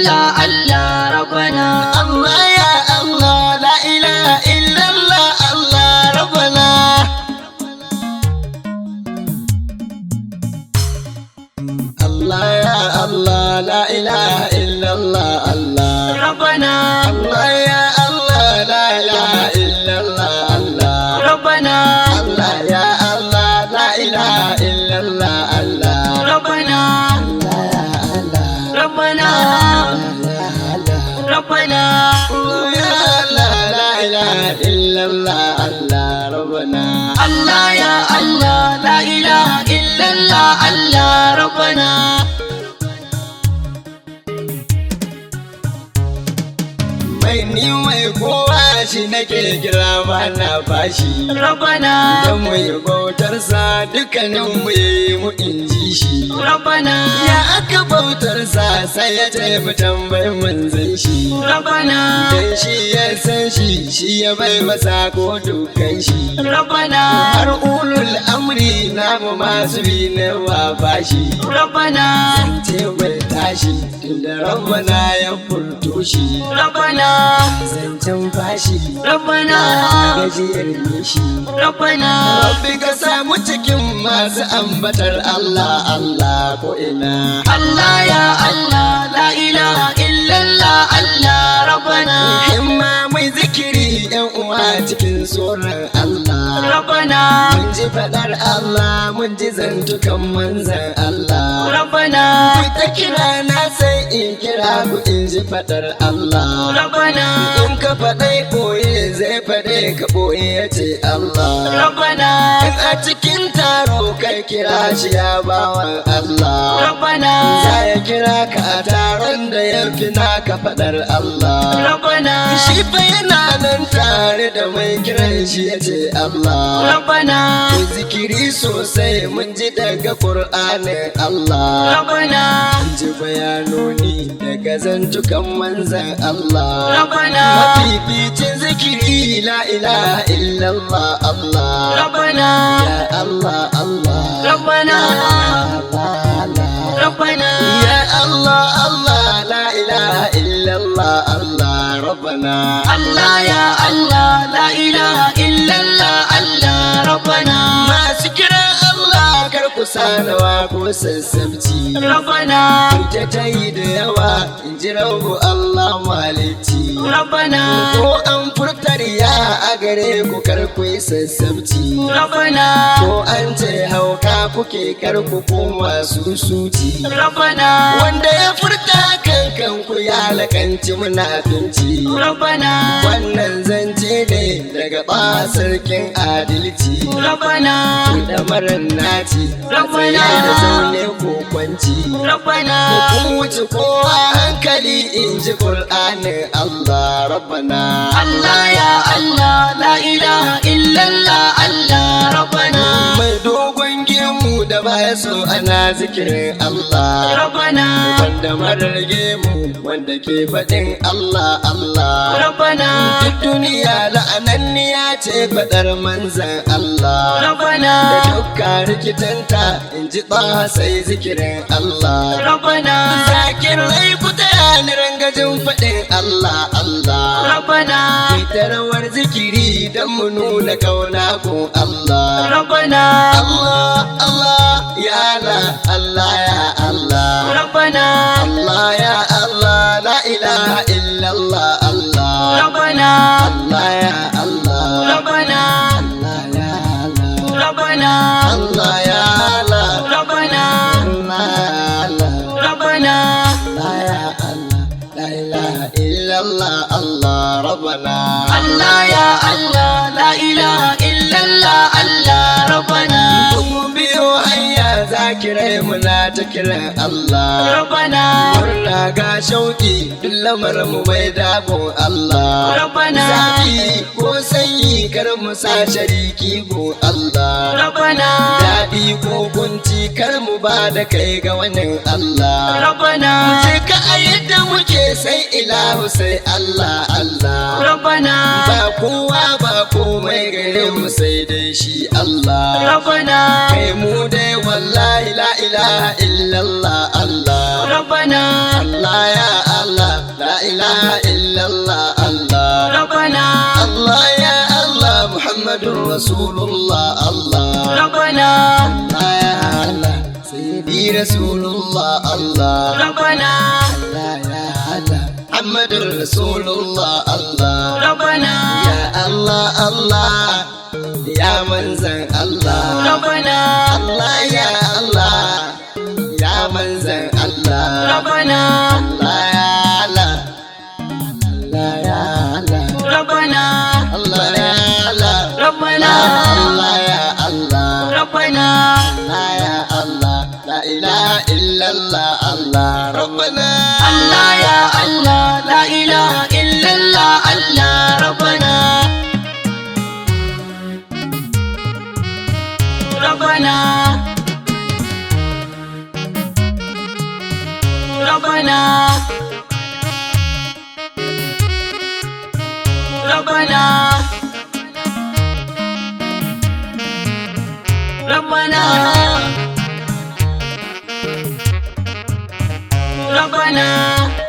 illallah Allah rabbana Allah ya Allah la ilaha illallah Allah rabbana Allah ya Allah la ilaha illallah Allah rabbana Allah ya Allah la ilaha illallah Allah rabbana Allah ya Allah la ilaha illallah Allah rabbana Allah ya Allah rabbana rabbana ya Allah la ilaha illallah Allah rabbana Allah ya Allah la ilaha illallah Allah rabbana mai ni mai kowa shi nake kira mana fashi rabbana dan mai bautar sa dukkanin mu yayi mu inji shi rabbana ya aka bautar sa sai ya tafi tambayin manzon shi rabbana dan shi ya san shi ya bai masa ko dukkan shi rabbana har ulul amri namu masu bi na wafashi rabbana ce bai tashi tunda rabbana ya furto shi rabbana zancen fashi rabbana gajiyar nishi rabbana rabbi ka samu cikin masu ambatar Allah Allah ko ina Allah ya Allah la ilaha illallah Allah rabbana himma mai zikiri yan uwa cikin tsoron Allah rabbana mun ji fadar Allah mun ji zantukan manzan Allah rabbana ku ta kira na sai in kira ku in ji fadar Allah rabbana in ka faɗai ɓoye zai faɗe ka ɓoye ya ce Allah rabbana in a cikin taro kai kira shi ya bawan Allah rabbana za ya kira ka a taron da ya fi naka faɗar Allah rabbana shi fa yana nan tare da mai kiran shi ya ce Allah rabbana ku zikiri sosai mun ji daga Qur'anin Allah rabbana mun ji bayanoni daga zantukan manzan Allah rabbana mafificin zikiri la ilaha illallah Allah rabbana ya Allah Allah rabbana Allah Allah rabbana ya Allah Allah la ilaha illallah Allah rabbana Allah ya Allah la ilaha illallah Allah rabbana masu kiran Allah kar ku sanawa ko sassabci rabbana ita ta yi da yawa in ji rabu Allah malici rabbana ko an furtar ya a gare ku kar ku yi sassabci rabbana ko an ce hauka kuke kar ku koma susuci rabbana wanda ya furta kankan ku ya lakanci munafinci rabbana wannan zance ne daga sarkin adalci rabbana da marar naci Rabbana. da zaune ko kwanci rabbana kun wuce kowa hankali in ji Qur'anin Allah rabbana Allah ya Allah la ilaha illallah Allah rabbana mai dogon gemu da baya so ana zikirin Allah rabbana wanda marar gemu wanda ke faɗin Allah Allah rabbana duk duniya la'ananniya ce faɗar manzan Allah rabbana da dukkan rikitanta in ji sai zikirin Allah rabbana zakirai ku taya ni rangajin faɗin Allah Allah rabbana ita rawar zikiri don mu nuna kauna ko Allah rabbana Allah Allah ya Allah Allah ya Allah rabbana Allah ya Allah la ilaha illallah Allah rabbana Allah ya Allah rabbana Allah ya Allah rabbana Allah ya Allah rabbana Allah ya Allah rabbana Allah ya Allah la ilaha illallah Allah rabbana Allah ya Allah la ilaha illallah Allah rabbana mun biyo hanya zakirai muna ta kiran Allah rabbana murna ga shauki duk lamarin mu bai dagon Allah rabbana zafi ko sanyi kar mu sa shariki go Allah rabbana daɗi ko kunci kar mu ba da kai ga wani Allah rabbana je ka a yadda muke sai ilahu sai Allah Allah rabbana ba kowa ba komai gare mu sai dai shi Allah rabbana kai mu dai wallahi la ilaha illallah Allah rabbana Allah ya Allah Muhammadun Rasulullah Allah ربنا Allah ya Allah Sayyidi Rasulullah Allah ربنا Allah ya Allah Muhammadun Rasulullah Allah ربنا Ya Allah Allah Ya manzan Allah ربنا Allah ya Allah Ya manzan Allah ربنا Allah ya Allah Allah ya Allah ربنا Allah ya Allah ربنا Allah ya Allah ربنا Allah ya Allah La ilaha illallah Allah Rabbana الله يا الله لا إله إلا الله الله ربنا ربنا ربنا ربنا ربنا ربنا